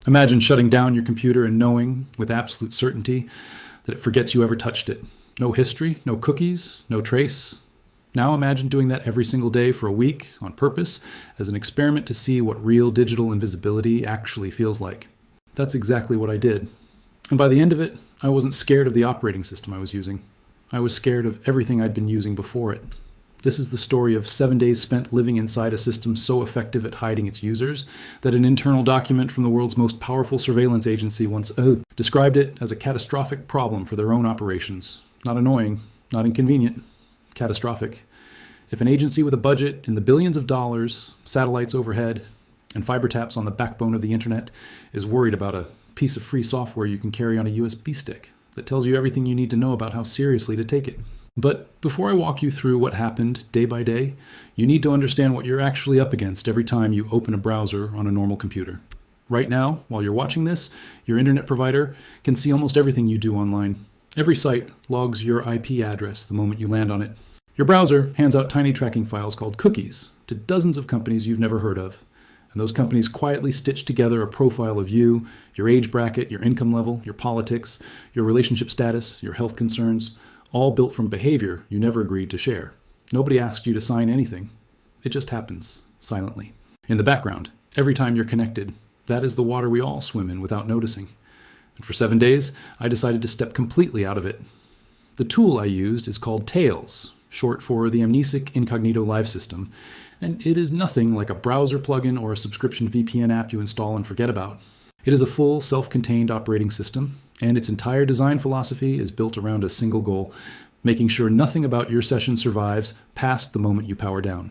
Imagine shutting down your computer and knowing, with absolute certainty, that it forgets you ever touched it. No history, no cookies, no trace. Now imagine doing that every single day for a week, on purpose, as an experiment to see what real digital invisibility actually feels like. That's exactly what I did. And by the end of it, I wasn't scared of the operating system I was using. I was scared of everything I'd been using before it. This is the story of 7 days spent living inside a system so effective at hiding its users that an internal document from the world's most powerful surveillance agency once described it as a catastrophic problem for their own operations. Not annoying, not inconvenient, catastrophic. If an agency with a budget in the billions of dollars, satellites overhead, and fiber taps on the backbone of the internet is worried about a piece of free software you can carry on a USB stick that tells you everything you need to know about how seriously to take it. But before I walk you through what happened day by day, you need to understand what you're actually up against every time you open a browser on a normal computer. Right now, while you're watching this, your internet provider can see almost everything you do online. Every site logs your IP address the moment you land on it. Your browser hands out tiny tracking files called cookies to dozens of companies you've never heard of. And those companies quietly stitch together a profile of you, your age bracket, your income level, your politics, your relationship status, your health concerns, all built from behavior you never agreed to share. Nobody asked you to sign anything. It just happens, silently. In the background, every time you're connected, that is the water we all swim in without noticing. And for 7 days, I decided to step completely out of it. The tool I used is called Tails, short for the amnesic incognito live system, and it is nothing like a browser plugin or a subscription VPN app you install and forget about. It is a full, self-contained operating system, and its entire design philosophy is built around a single goal, making sure nothing about your session survives past the moment you power down.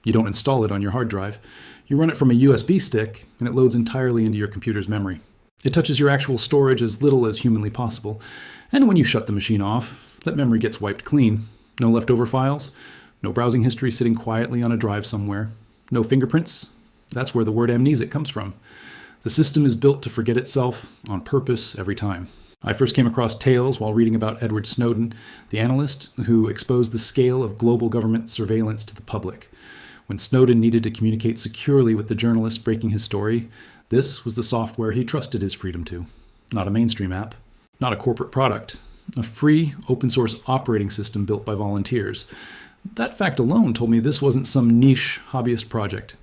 You don't install it on your hard drive. You run it from a USB stick, and it loads entirely into your computer's memory. It touches your actual storage as little as humanly possible, and when you shut the machine off, that memory gets wiped clean. No leftover files, no browsing history sitting quietly on a drive somewhere, no fingerprints. That's where the word amnesic comes from. The system is built to forget itself on purpose every time. I first came across Tails while reading about Edward Snowden, the analyst who exposed the scale of global government surveillance to the public. When Snowden needed to communicate securely with the journalist breaking his story, this was the software he trusted his freedom to. Not a mainstream app, not a corporate product, a free, open-source operating system built by volunteers. That fact alone told me this wasn't some niche hobbyist project.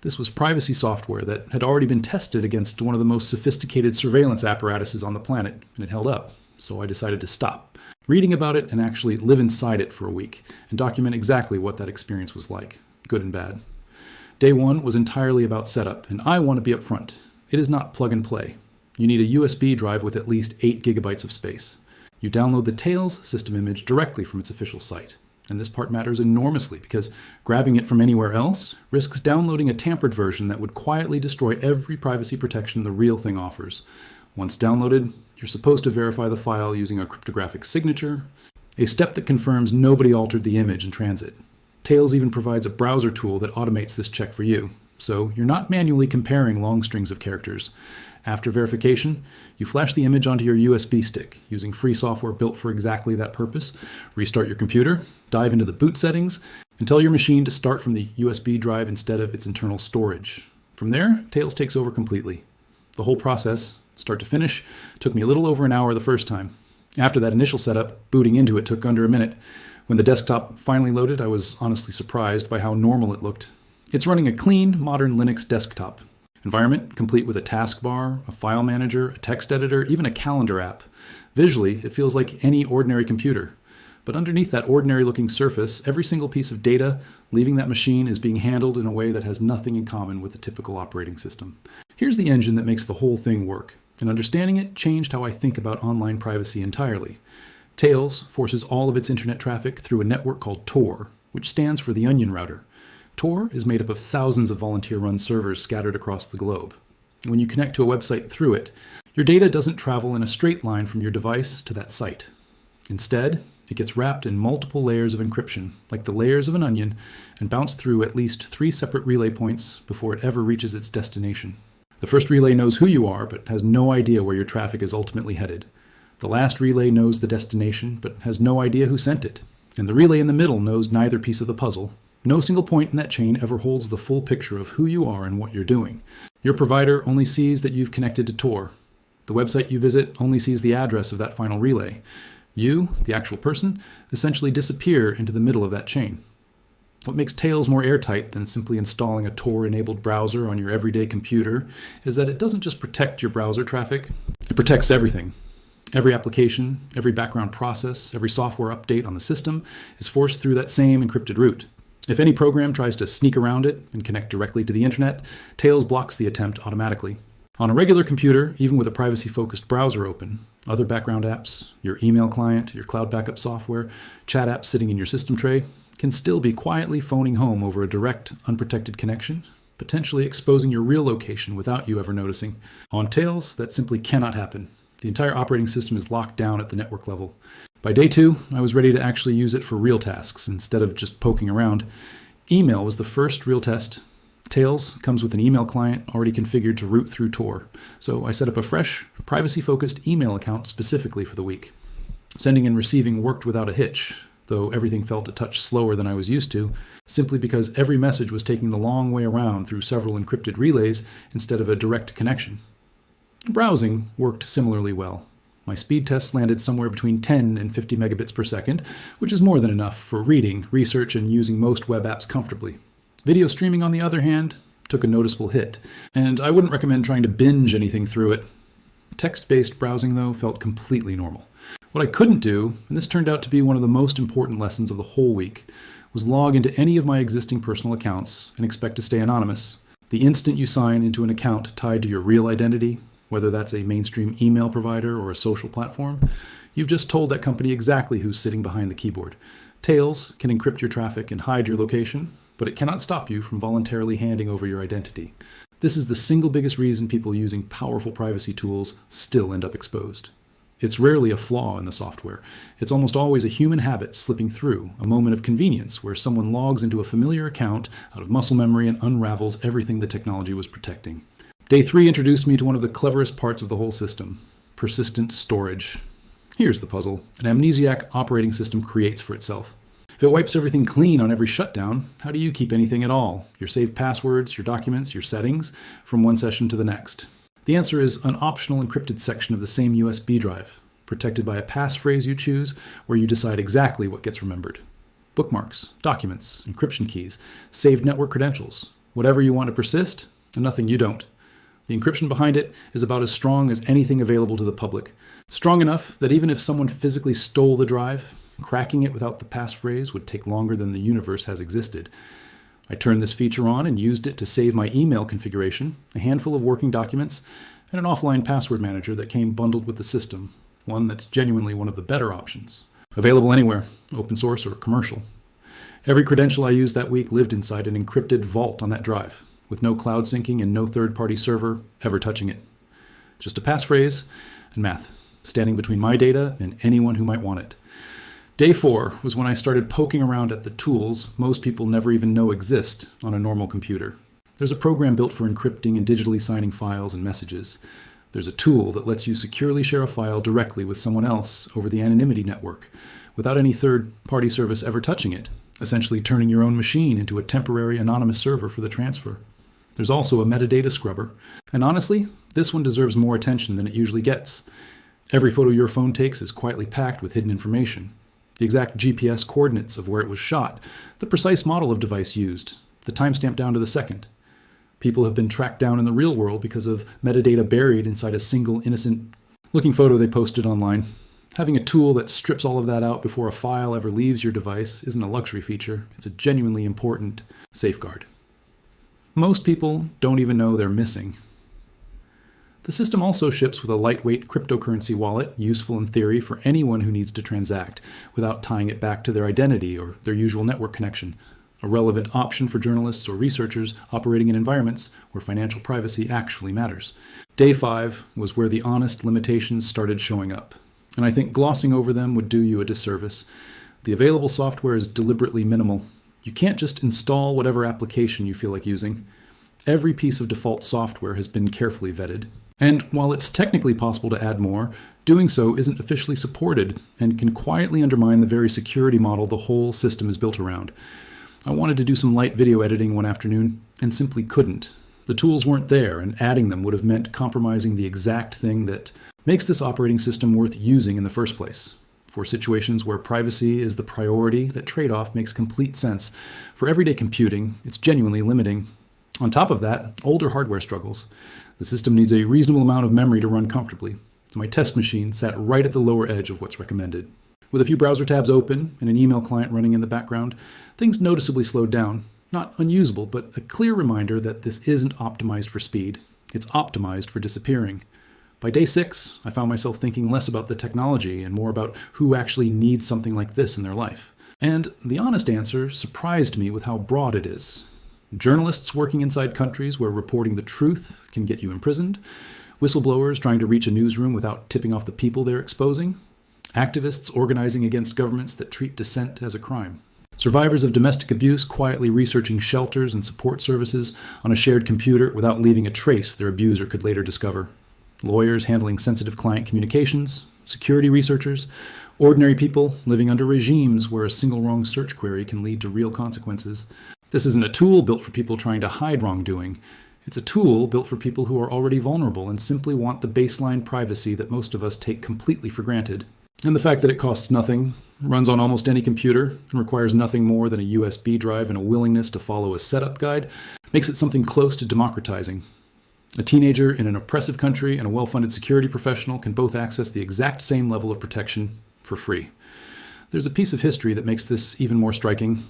This was privacy software that had already been tested against one of the most sophisticated surveillance apparatuses on the planet, and it held up. So I decided to stop reading about it and actually live inside it for a week and document exactly what that experience was like, good and bad. Day one was entirely about setup, and I want to be upfront. It is not plug and play. You need a USB drive with at least 8 gigabytes of space. You download the Tails system image directly from its official site. And this part matters enormously because grabbing it from anywhere else risks downloading a tampered version that would quietly destroy every privacy protection the real thing offers. Once downloaded, you're supposed to verify the file using a cryptographic signature, a step that confirms nobody altered the image in transit. Tails even provides a browser tool that automates this check for you, so you're not manually comparing long strings of characters. After verification, you flash the image onto your USB stick using free software built for exactly that purpose, restart your computer, dive into the boot settings, and tell your machine to start from the USB drive instead of its internal storage. From there, Tails takes over completely. The whole process, start to finish, took me a little over an hour the first time. After that initial setup, booting into it took under a minute. When the desktop finally loaded, I was honestly surprised by how normal it looked. It's running a clean, modern Linux desktop environment, complete with a taskbar, a file manager, a text editor, even a calendar app. Visually, it feels like any ordinary computer. But underneath that ordinary-looking surface, every single piece of data leaving that machine is being handled in a way that has nothing in common with a typical operating system. Here's the engine that makes the whole thing work, and understanding it changed how I think about online privacy entirely. Tails forces all of its internet traffic through a network called Tor, which stands for the Onion Router. Tor is made up of thousands of volunteer-run servers scattered across the globe. When you connect to a website through it, your data doesn't travel in a straight line from your device to that site. Instead, it gets wrapped in multiple layers of encryption, like the layers of an onion, and bounced through at least 3 separate relay points before it ever reaches its destination. The first relay knows who you are, but has no idea where your traffic is ultimately headed. The last relay knows the destination, but has no idea who sent it. And the relay in the middle knows neither piece of the puzzle. No single point in that chain ever holds the full picture of who you are and what you're doing. Your provider only sees that you've connected to Tor. The website you visit only sees the address of that final relay. You, the actual person, essentially disappear into the middle of that chain. What makes Tails more airtight than simply installing a Tor-enabled browser on your everyday computer is that it doesn't just protect your browser traffic, it protects everything. Every application, every background process, every software update on the system is forced through that same encrypted route. If any program tries to sneak around it and connect directly to the internet, Tails blocks the attempt automatically. On a regular computer, even with a privacy-focused browser open, other background apps, your email client, your cloud backup software, chat apps sitting in your system tray, can still be quietly phoning home over a direct, unprotected connection, potentially exposing your real location without you ever noticing. On Tails, that simply cannot happen. The entire operating system is locked down at the network level. By day 2, I was ready to actually use it for real tasks instead of just poking around. Email was the first real test. Tails comes with an email client already configured to route through Tor, so I set up a fresh, privacy-focused email account specifically for the week. Sending and receiving worked without a hitch, though everything felt a touch slower than I was used to, simply because every message was taking the long way around through several encrypted relays instead of a direct connection. Browsing worked similarly well. My speed tests landed somewhere between 10 and 50 megabits per second, which is more than enough for reading, research, and using most web apps comfortably. Video streaming, on the other hand, took a noticeable hit, and I wouldn't recommend trying to binge anything through it. Text-based browsing, though, felt completely normal. What I couldn't do, and this turned out to be one of the most important lessons of the whole week, was log into any of my existing personal accounts and expect to stay anonymous. The instant you sign into an account tied to your real identity, whether that's a mainstream email provider or a social platform, you've just told that company exactly who's sitting behind the keyboard. Tails can encrypt your traffic and hide your location, but it cannot stop you from voluntarily handing over your identity. This is the single biggest reason people using powerful privacy tools still end up exposed. It's rarely a flaw in the software. It's almost always a human habit slipping through, a moment of convenience where someone logs into a familiar account out of muscle memory and unravels everything the technology was protecting. Day 3 introduced me to one of the cleverest parts of the whole system: persistent storage. Here's the puzzle an amnesiac operating system creates for itself. If it wipes everything clean on every shutdown, how do you keep anything at all? Your saved passwords, your documents, your settings, from one session to the next? The answer is an optional encrypted section of the same USB drive, protected by a passphrase you choose, where you decide exactly what gets remembered. Bookmarks, documents, encryption keys, saved network credentials, whatever you want to persist, and nothing you don't. The encryption behind it is about as strong as anything available to the public. Strong enough that even if someone physically stole the drive, cracking it without the passphrase would take longer than the universe has existed. I turned this feature on and used it to save my email configuration, a handful of working documents, and an offline password manager that came bundled with the system, one that's genuinely one of the better options. Available anywhere, open source or commercial. Every credential I used that week lived inside an encrypted vault on that drive, with no cloud syncing and no third-party server ever touching it. Just a passphrase and math, standing between my data and anyone who might want it. Day 4 was when I started poking around at the tools most people never even know exist on a normal computer. There's a program built for encrypting and digitally signing files and messages. There's a tool that lets you securely share a file directly with someone else over the anonymity network, without any third-party service ever touching it, essentially turning your own machine into a temporary anonymous server for the transfer. There's also a metadata scrubber, and honestly, this one deserves more attention than it usually gets. Every photo your phone takes is quietly packed with hidden information. The exact GPS coordinates of where it was shot, the precise model of device used, the timestamp down to the second. People have been tracked down in the real world because of metadata buried inside a single innocent-looking photo they posted online. Having a tool that strips all of that out before a file ever leaves your device isn't a luxury feature, it's a genuinely important safeguard. Most people don't even know they're missing. The system also ships with a lightweight cryptocurrency wallet, useful in theory for anyone who needs to transact, without tying it back to their identity or their usual network connection. A relevant option for journalists or researchers operating in environments where financial privacy actually matters. Day 5 was where the honest limitations started showing up, and I think glossing over them would do you a disservice. The available software is deliberately minimal. You can't just install whatever application you feel like using. Every piece of default software has been carefully vetted. And while it's technically possible to add more, doing so isn't officially supported and can quietly undermine the very security model the whole system is built around. I wanted to do some light video editing one afternoon and simply couldn't. The tools weren't there, and adding them would have meant compromising the exact thing that makes this operating system worth using in the first place. For situations where privacy is the priority, that trade-off makes complete sense. For everyday computing, it's genuinely limiting. On top of that, older hardware struggles. The system needs a reasonable amount of memory to run comfortably. My test machine sat right at the lower edge of what's recommended. With a few browser tabs open and an email client running in the background, things noticeably slowed down. Not unusable, but a clear reminder that this isn't optimized for speed. It's optimized for disappearing. By day 6, I found myself thinking less about the technology and more about who actually needs something like this in their life. And the honest answer surprised me with how broad it is. Journalists working inside countries where reporting the truth can get you imprisoned, whistleblowers trying to reach a newsroom without tipping off the people they're exposing, activists organizing against governments that treat dissent as a crime. Survivors of domestic abuse quietly researching shelters and support services on a shared computer without leaving a trace their abuser could later discover. Lawyers handling sensitive client communications, security researchers, ordinary people living under regimes where a single wrong search query can lead to real consequences. This isn't a tool built for people trying to hide wrongdoing. It's a tool built for people who are already vulnerable and simply want the baseline privacy that most of us take completely for granted. And the fact that it costs nothing, runs on almost any computer, and requires nothing more than a USB drive and a willingness to follow a setup guide makes it something close to democratizing. A teenager in an oppressive country and a well-funded security professional can both access the exact same level of protection for free. There's a piece of history that makes this even more striking.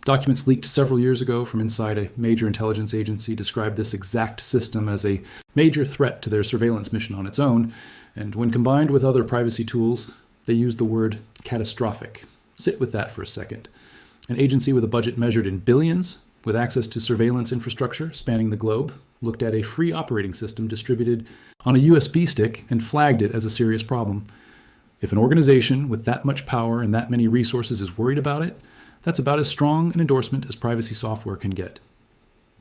Documents leaked several years ago from inside a major intelligence agency describe this exact system as a major threat to their surveillance mission on its own, and when combined with other privacy tools, they use the word catastrophic. Sit with that for a second. An agency with a budget measured in billions, with access to surveillance infrastructure spanning the globe, looked at a free operating system distributed on a USB stick and flagged it as a serious problem. If an organization with that much power and that many resources is worried about it, that's about as strong an endorsement as privacy software can get.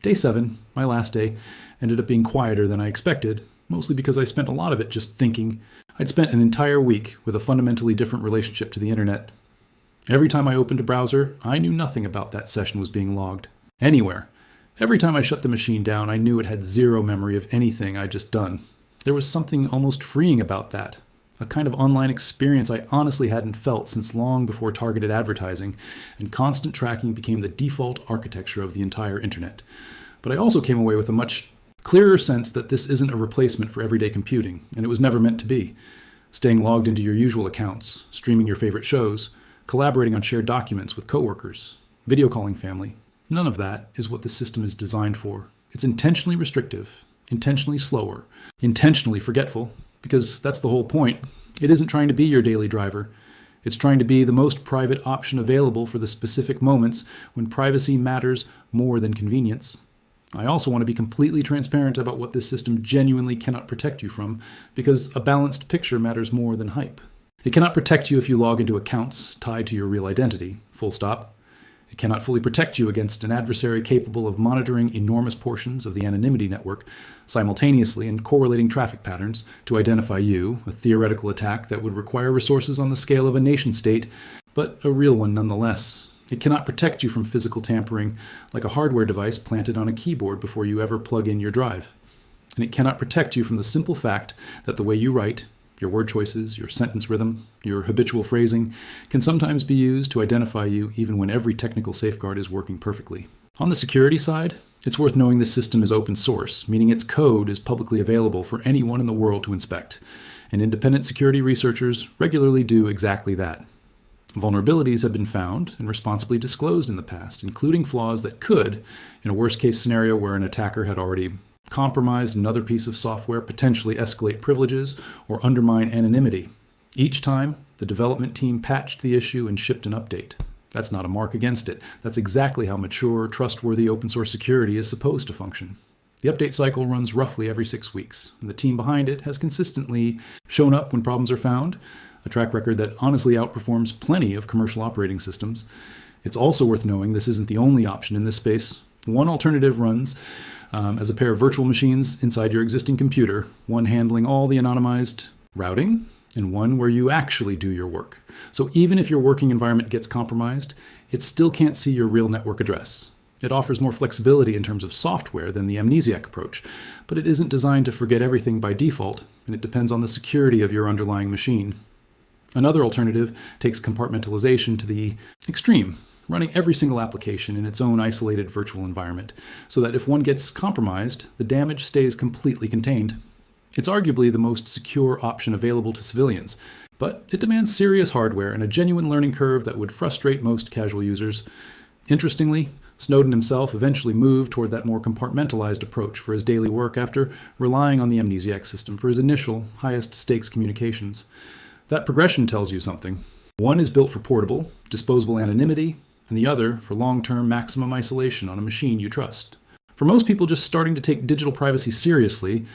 Day 7, my last day, ended up being quieter than I expected, mostly because I spent a lot of it just thinking. I'd spent an entire week with a fundamentally different relationship to the internet. Every time I opened a browser, I knew nothing about that session was being logged. Anywhere. Every time I shut the machine down, I knew it had zero memory of anything I'd just done. There was something almost freeing about that. A kind of online experience I honestly hadn't felt since long before targeted advertising, and constant tracking became the default architecture of the entire internet. But I also came away with a much clearer sense that this isn't a replacement for everyday computing, and it was never meant to be. Staying logged into your usual accounts, streaming your favorite shows, collaborating on shared documents with coworkers, video calling family, none of that is what the system is designed for. It's intentionally restrictive, intentionally slower, intentionally forgetful, because that's the whole point. It isn't trying to be your daily driver. It's trying to be the most private option available for the specific moments when privacy matters more than convenience. I also want to be completely transparent about what this system genuinely cannot protect you from, because a balanced picture matters more than hype. It cannot protect you if you log into accounts tied to your real identity, full stop. It cannot fully protect you against an adversary capable of monitoring enormous portions of the anonymity network simultaneously and correlating traffic patterns to identify you, a theoretical attack that would require resources on the scale of a nation-state, but a real one nonetheless. It cannot protect you from physical tampering like a hardware device planted on a keyboard before you ever plug in your drive. And it cannot protect you from the simple fact that the way you write, your word choices, your sentence rhythm, your habitual phrasing, can sometimes be used to identify you even when every technical safeguard is working perfectly. On the security side, it's worth knowing this system is open source, meaning its code is publicly available for anyone in the world to inspect. And independent security researchers regularly do exactly that. Vulnerabilities have been found and responsibly disclosed in the past, including flaws that could, in a worst-case scenario where an attacker had already compromised another piece of software, potentially escalate privileges or undermine anonymity. Each time, the development team patched the issue and shipped an update. That's not a mark against it. That's exactly how mature, trustworthy open-source security is supposed to function. The update cycle runs roughly every 6 weeks, and the team behind it has consistently shown up when problems are found, a track record that honestly outperforms plenty of commercial operating systems. It's also worth knowing this isn't the only option in this space. One alternative runs as a pair of virtual machines inside your existing computer, one handling all the anonymized routing, and one where you actually do your work. So even if your working environment gets compromised, it still can't see your real network address. It offers more flexibility in terms of software than the amnesic approach, but it isn't designed to forget everything by default, and it depends on the security of your underlying machine. Another alternative takes compartmentalization to the extreme, running every single application in its own isolated virtual environment, so that if one gets compromised, the damage stays completely contained. It's arguably the most secure option available to civilians, but it demands serious hardware and a genuine learning curve that would frustrate most casual users. Interestingly, Snowden himself eventually moved toward that more compartmentalized approach for his daily work after relying on the amnesic system for his initial, highest-stakes communications. That progression tells you something. One is built for portable, disposable anonymity, and the other for long-term maximum isolation on a machine you trust. For most people just starting to take digital privacy seriously,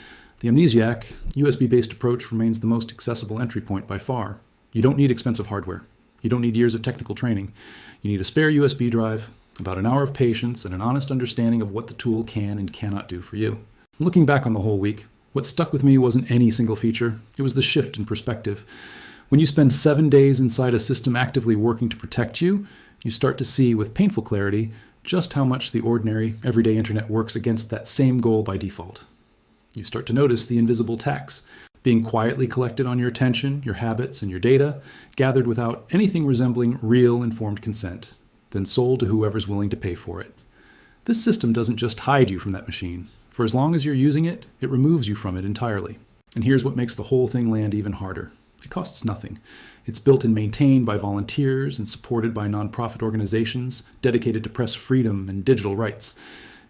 the amnesic, USB-based approach remains the most accessible entry point by far. You don't need expensive hardware. You don't need years of technical training. You need a spare USB drive, about an hour of patience, and an honest understanding of what the tool can and cannot do for you. Looking back on the whole week, what stuck with me wasn't any single feature. It was the shift in perspective. When you spend 7 days inside a system actively working to protect you, you start to see with painful clarity just how much the ordinary, everyday internet works against that same goal by default. You start to notice the invisible tax being quietly collected on your attention, your habits, and your data, gathered without anything resembling real informed consent, then sold to whoever's willing to pay for it. This system doesn't just hide you from that machine. For as long as you're using it, it removes you from it entirely. And here's what makes the whole thing land even harder. It costs nothing. It's built and maintained by volunteers and supported by nonprofit organizations dedicated to press freedom and digital rights.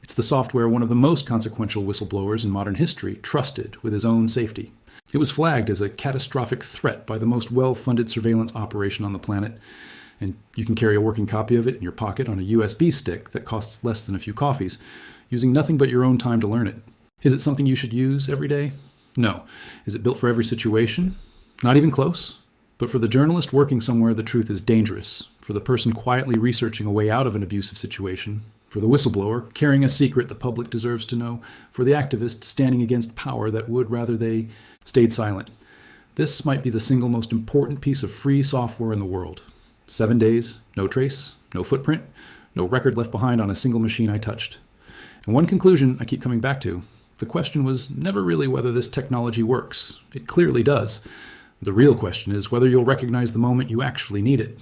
It's the software one of the most consequential whistleblowers in modern history trusted with his own safety. It was flagged as a catastrophic threat by the most well-funded surveillance operation on the planet, and you can carry a working copy of it in your pocket on a USB stick that costs less than a few coffees, using nothing but your own time to learn it. Is it something you should use every day? No. Is it built for every situation? Not even close. But for the journalist working somewhere, the truth is dangerous. For the person quietly researching a way out of an abusive situation, for the whistleblower carrying a secret the public deserves to know, for the activist standing against power that would rather they stayed silent. This might be the single most important piece of free software in the world. 7 days, no trace, no footprint, no record left behind on a single machine I touched. And one conclusion I keep coming back to: the question was never really whether this technology works. It clearly does. The real question is whether you'll recognize the moment you actually need it.